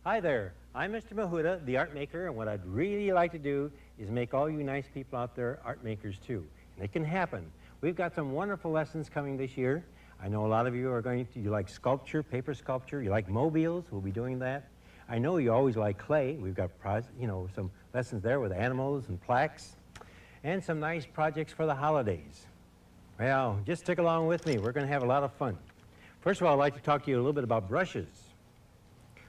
Hi there, I'm Mr. Mihuta, the art maker, and what I'd really like to do is make all you nice people out there art makers too. And it can happen. We've got some wonderful lessons coming this year. I know a lot of you are going to, you like sculpture, paper sculpture, you like mobiles, we'll be doing that. I know you always like clay. We've got, some lessons there with animals and plaques, and some nice projects for the holidays. Well, just stick along with me. We're going to have a lot of fun. First of all, I'd like to talk to you a little bit about brushes.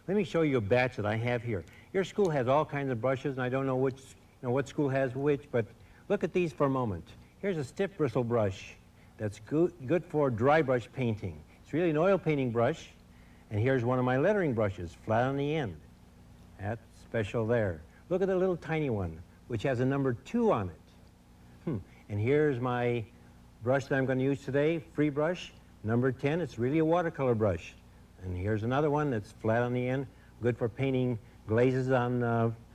Let me show you a batch that I have here. Your school has all kinds of brushes, and I don't know what school has which, but look at these for a moment. Here's a stiff bristle brush that's good for dry brush painting. It's really an oil painting brush, and here's one of my lettering brushes, flat on the end. That's special there. Look at the little tiny one, which has a number 2 on it. And here's my brush that I'm going to use today, free brush, number 10. It's really a watercolor brush. And here's another one that's flat on the end, good for painting glazes on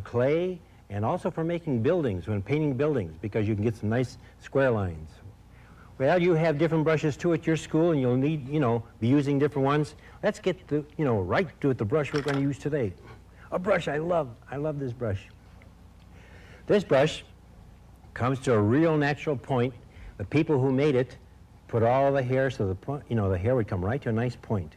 clay, and also for making buildings, when painting buildings, because you can get some nice square lines. Well, you have different brushes too at your school, and you'll need, be using different ones. Let's get right to the brush we're going to use today. A brush I love this brush. This brush comes to a real natural point. The people who made it put all the hair so the hair would come right to a nice point.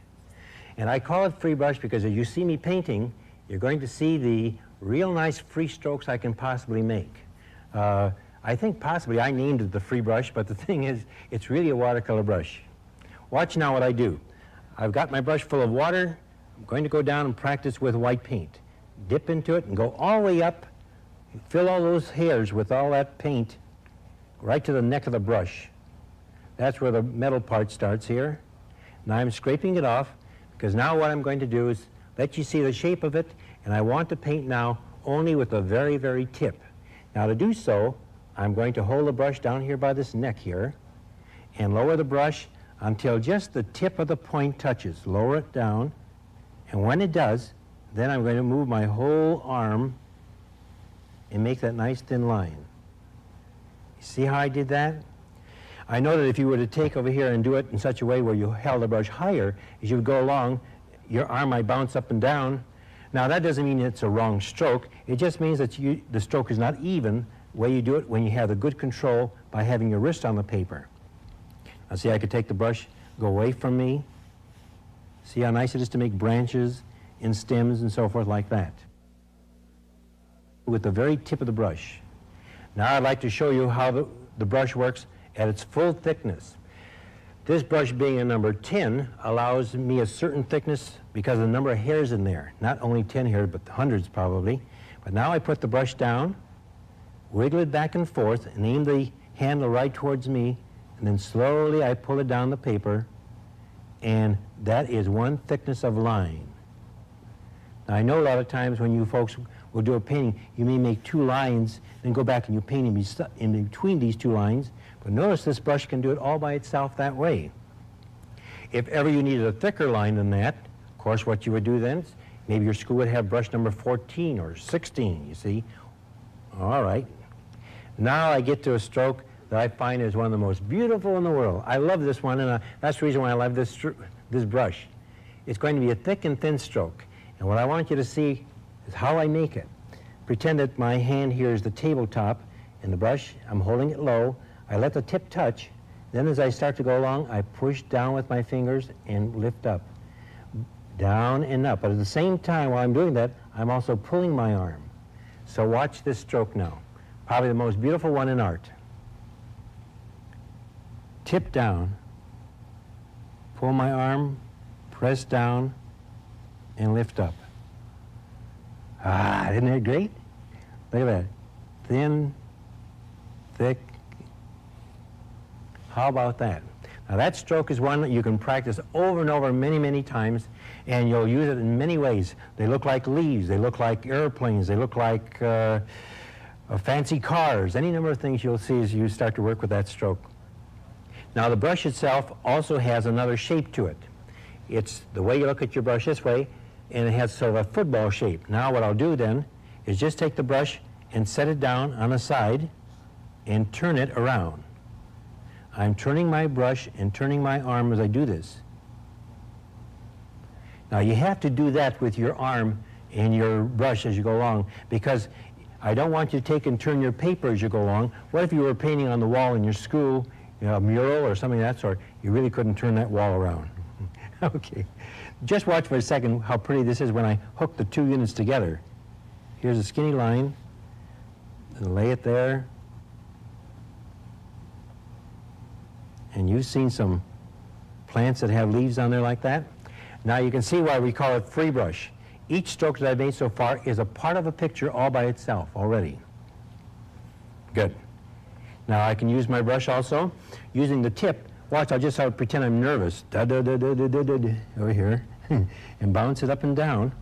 And I call it free brush because as you see me painting, you're going to see the real nice free strokes I can possibly make. I think possibly I named it the free brush, but the thing is, it's really a watercolor brush. Watch now what I do. I've got my brush full of water. I'm going to go down and practice with white paint. Dip into it and go all the way up, fill all those hairs with all that paint right to the neck of the brush. That's where the metal part starts here. Now I'm scraping it off, because now what I'm going to do is let you see the shape of it, and I want to paint now only with the very, very tip. Now to do so, I'm going to hold the brush down here by this neck here, and lower the brush until just the tip of the point touches. Lower it down, and when it does, then I'm going to move my whole arm and make that nice thin line. You see how I did that? I know that if you were to take over here and do it in such a way where you held the brush higher, as you would go along, your arm might bounce up and down. Now that doesn't mean it's a wrong stroke. It just means that the stroke is not even the way you do it when you have the good control by having your wrist on the paper. Now see, I could take the brush, go away from me. See how nice it is to make branches and stems and so forth like that. With the very tip of the brush. Now I'd like to show you how the brush works at its full thickness. This brush being a number 10 allows me a certain thickness because of the number of hairs in there. Not only 10 hairs, but hundreds probably. But now I put the brush down, wiggle it back and forth, and aim the handle right towards me, and then slowly I pull it down the paper, and that is one thickness of line. Now I know a lot of times when you folks will do a painting, you may make 2 lines, then go back and you paint in between these 2 lines. But notice this brush can do it all by itself that way. If ever you needed a thicker line than that, of course what you would do then, maybe your school would have brush number 14 or 16, you see. All right. Now I get to a stroke that I find is one of the most beautiful in the world. I love this one, and that's the reason why I love this brush. It's going to be a thick and thin stroke. And what I want you to see is how I make it. Pretend that my hand here is the tabletop, and the brush, I'm holding it low. I let the tip touch, then as I start to go along, I push down with my fingers and lift up, down and up. But at the same time, while I'm doing that, I'm also pulling my arm. So watch this stroke now. Probably the most beautiful one in art. Tip down, pull my arm, press down, and lift up. Ah, isn't that great? Look at that. Thin, thick. How about that? Now that stroke is one that you can practice over and over many, many times, and you'll use it in many ways. They look like leaves, they look like airplanes, they look like fancy cars, any number of things you'll see as you start to work with that stroke. Now the brush itself also has another shape to it. It's the way you look at your brush this way, and it has sort of a football shape. Now what I'll do then is just take the brush and set it down on the side and turn it around. I'm turning my brush and turning my arm as I do this. Now you have to do that with your arm and your brush as you go along, because I don't want you to take and turn your paper as you go along. What if you were painting on the wall in your school, a mural or something of that sort? You really couldn't turn that wall around. Okay. Just watch for a second how pretty this is when I hook the two units together. Here's a skinny line, and lay it there. And you've seen some plants that have leaves on there like that. Now you can see why we call it free brush. Each stroke that I've made so far is a part of a picture all by itself already. Good. Now I can use my brush also. Using the tip, watch, I'll just pretend I'm nervous. Over here. And bounce it up and down.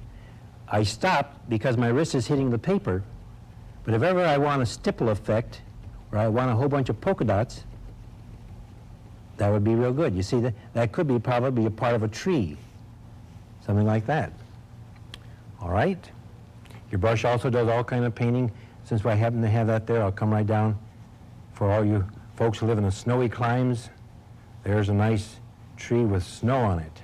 I stop because my wrist is hitting the paper. But if ever I want a stipple effect, or I want a whole bunch of polka dots, that would be real good. You see, that could be probably a part of a tree. Something like that. All right. Your brush also does all kind of painting. Since I happen to have that there, I'll come right down. For all you folks who live in the snowy climes, there's a nice tree with snow on it.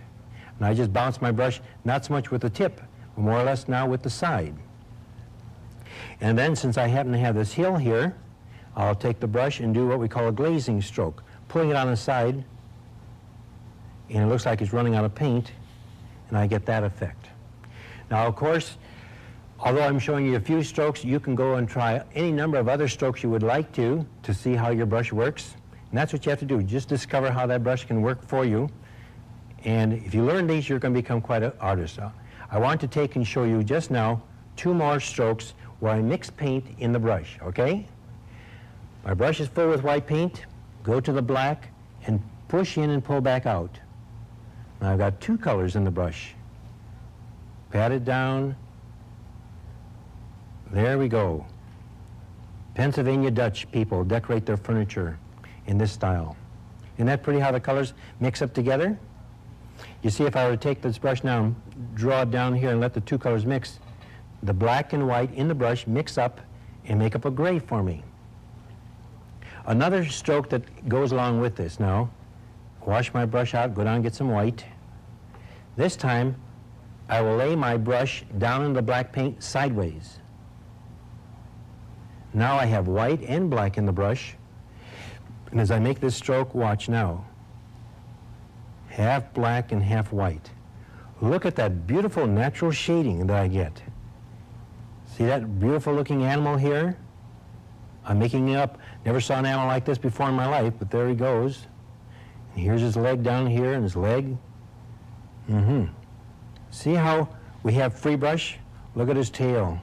And I just bounce my brush, not so much with the tip, but more or less now with the side. And then, since I happen to have this hill here, I'll take the brush and do what we call a glazing stroke, pulling it on the side, and it looks like it's running out of paint, and I get that effect. Now, of course, although I'm showing you a few strokes, you can go and try any number of other strokes you would like to see how your brush works. And that's what you have to do. Just discover how that brush can work for you. And if you learn these, you're going to become quite an artist. I want to take and show you just now 2 more strokes where I mix paint in the brush, okay? My brush is full with white paint. Go to the black and push in and pull back out. Now I've got 2 colors in the brush. Pat it down. There we go. Pennsylvania Dutch people decorate their furniture in this style. Isn't that pretty how the colors mix up together? You see, if I were to take this brush now and draw it down here and let the 2 colors mix, the black and white in the brush mix up and make up a gray for me. Another stroke that goes along with this now, wash my brush out, go down and get some white. This time, I will lay my brush down in the black paint sideways. Now I have white and black in the brush. And as I make this stroke, watch now. Half black and half white. Look at that beautiful natural shading that I get. See that beautiful looking animal here? I'm making it up. Never saw an animal like this before in my life, but there he goes. And here's his leg down here and his leg. See how we have free brush? Look at his tail.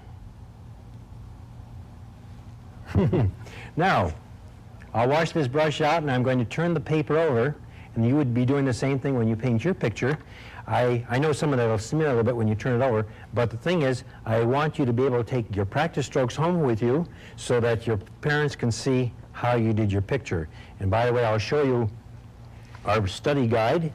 Now, I'll wash this brush out and I'm going to turn the paper over, and you would be doing the same thing when you paint your picture. I know some of that will smear a little bit when you turn it over, but the thing is, I want you to be able to take your practice strokes home with you so that your parents can see how you did your picture. And by the way, I'll show you our study guide,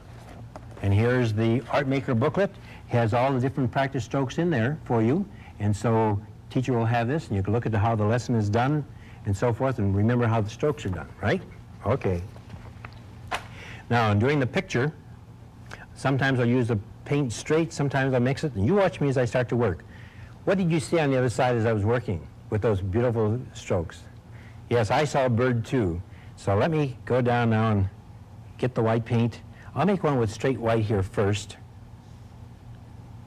and here's the Art Maker booklet. It has all the different practice strokes in there for you, and so teacher will have this, and you can look at how the lesson is done and so forth, and remember how the strokes are done, right? Okay. Now, in doing the picture, sometimes I'll use the paint straight, sometimes I'll mix it, and you watch me as I start to work. What did you see on the other side as I was working with those beautiful strokes? Yes, I saw a bird too. So let me go down now and get the white paint. I'll make one with straight white here first.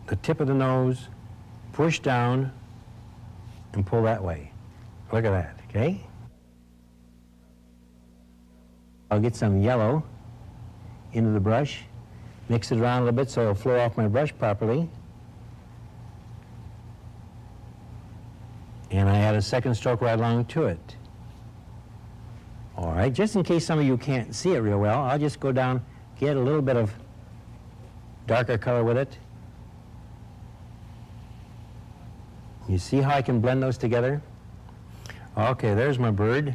The tip of the nose, push down, and pull that way. Look at that, okay? I'll get some yellow into the brush, mix it around a little bit so it'll flow off my brush properly. And I add a second stroke right along to it. All right, just in case some of you can't see it real well, I'll just go down, get a little bit of darker color with it. You see how I can blend those together? Okay, there's my bird.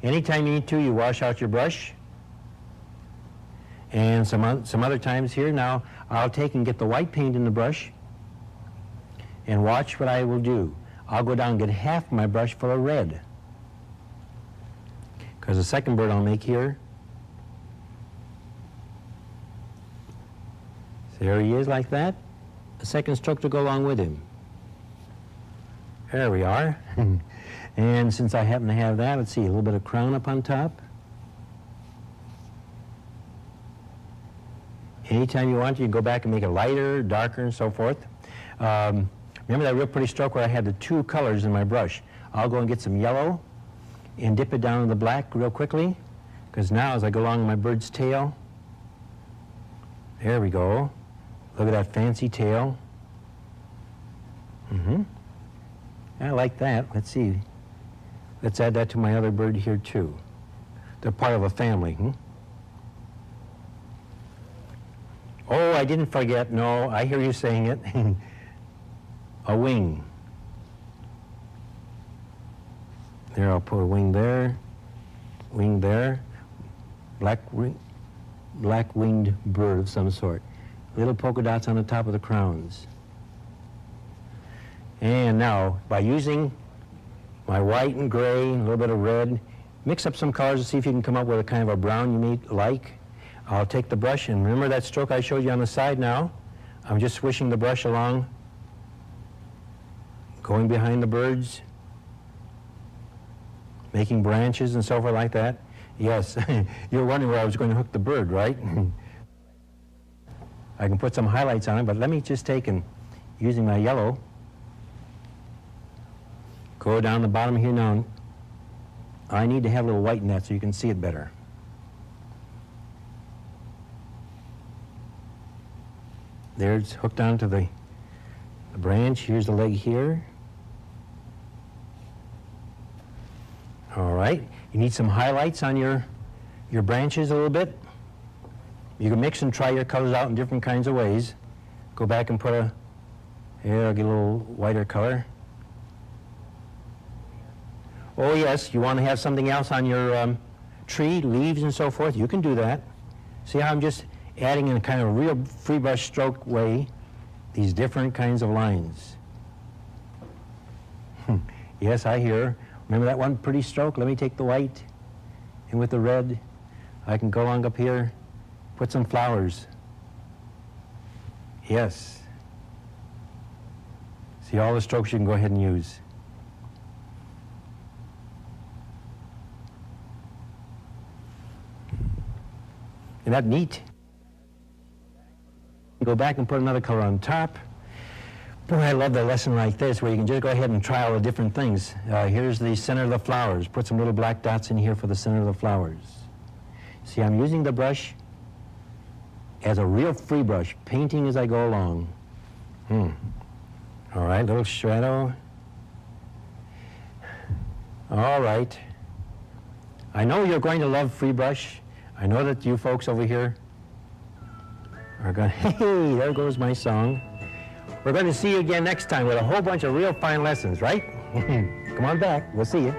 Anytime you need to, you wash out your brush. And some other times here, now I'll take and get the white paint in the brush and watch what I will do. I'll go down and get half my brush full of red, because the second bird I'll make here, There he is like that. A second stroke to go along with him. There we are. And since I happen to have that, let's see, a little bit of crown up on top. Anytime you want, you can go back and make it lighter, darker, and so forth. Remember that real pretty stroke where I had the two colors in my brush? I'll go and get some yellow and dip it down in the black real quickly, because now as I go along my bird's tail, there we go. Look at that fancy tail. I like that. Let's see. Let's add that to my other bird here too. They're part of a family. Oh, I didn't forget. No, I hear you saying it. A wing. There, I'll put a wing there. Wing there. Black-winged bird of some sort. Little polka dots on the top of the crowns. And now, by using my white and gray, a little bit of red, mix up some colors to see if you can come up with a kind of a brown you may like. I'll take the brush, and remember that stroke I showed you on the side now? I'm just swishing the brush along, going behind the birds, making branches and so forth like that. Yes, you're wondering where I was going to hook the bird, right? I can put some highlights on it, but let me just take and, using my yellow, go down the bottom here now. I need to have a little white in that so you can see it better. There, it's hooked onto the branch. Here's the leg here. All right. You need some highlights on your branches a little bit. You can mix and try your colors out in different kinds of ways. Go back and put here, I'll get a little whiter color. Oh yes, you want to have something else on your tree, leaves and so forth, you can do that. See how I'm just adding in a kind of real free brush stroke way these different kinds of lines. Yes, I hear. Remember that one pretty stroke? Let me take the white, and with the red, I can go along up here, put some flowers. Yes. See all the strokes you can go ahead and use. Isn't that neat? Go back and put another color on top. Boy, I love the lesson like this where you can just go ahead and try all the different things. Here's the center of the flowers. Put some little black dots in here for the center of the flowers. See, I'm using the brush as a real free brush, painting as I go along. All right, little shadow. All right. I know you're going to love free brush. I know that you folks over here are going, hey, there goes my song. We're going to see you again next time with a whole bunch of real fine lessons, right? Come on back. We'll see you.